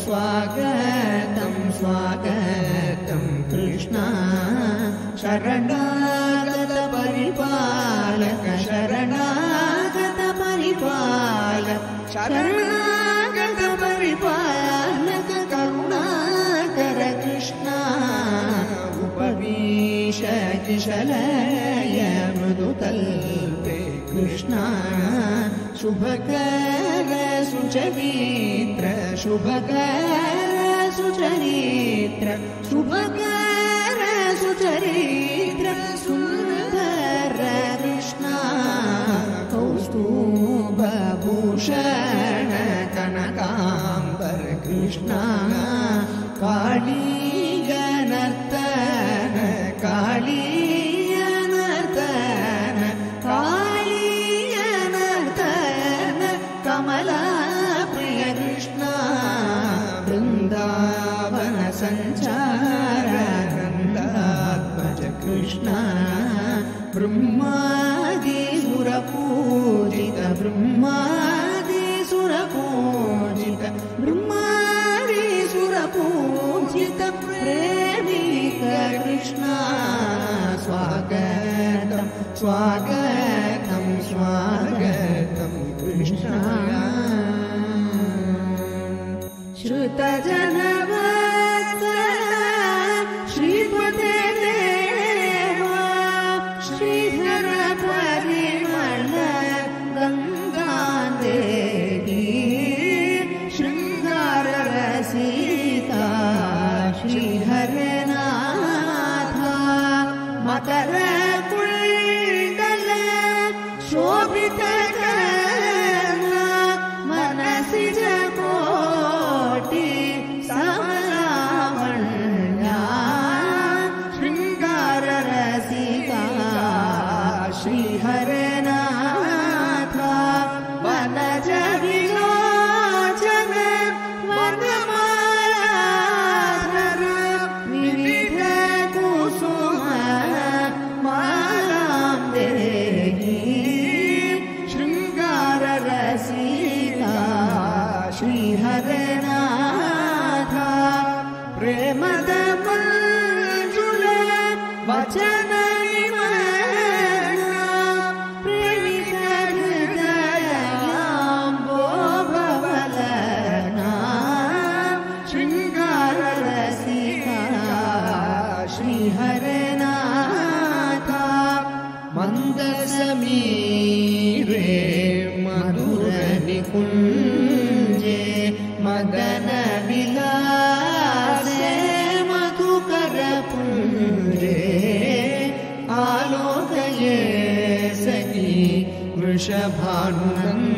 स्वागतं स्वागतं कृष्णा शरणागत परिपालक शरणागत परिपालक शरणागत परिपालक करुणाकर कृष्णा उपवीश किशलय मृदुतल्पे कृष्णा शुभकर सुचरित्र शुभकर सुचरित्र शुभकर सुचरित्र सुंदर कृष्णा कौस्तुभभूषण कनकांबर कृष्णा कालीयनर्तन कालीयनर्तन कालीयनर्तन कमला प्रिय कृष्णा वृंदावन संचार नंदात्मज कृष्णा ब्रह्मादि सुरपूजित ब्रह्मादि सुरपूजित ब्रह्मादि सुरपूजित प्रेमिक कृष्णा स्वागतं स्वागतं स्वागतं कृष्णा श्रुतजनवत्सल श्रीपते देवा श्रीधर परिमल गंगादेवी शृंगार रसिका श्रीहरनाथ मकर कुंडल शोभित मनसि कोटि समलावण्या शृंगार रसिका श्रीहरनाथ वनज विलोचन वनमालाधर विविध कुसुम मालां देहि शृंगार रसिका श्रीहरनाथ प्रेमद मंजुल वचन प्रेमिक हृदयाम्बो भवलना शृंगार रसिका श्रीहरनाथ मंद समीरे मधुर निकुंजे मदन विलासे मधुकर पुंजे आलोकये सखी वृषभानुनंदी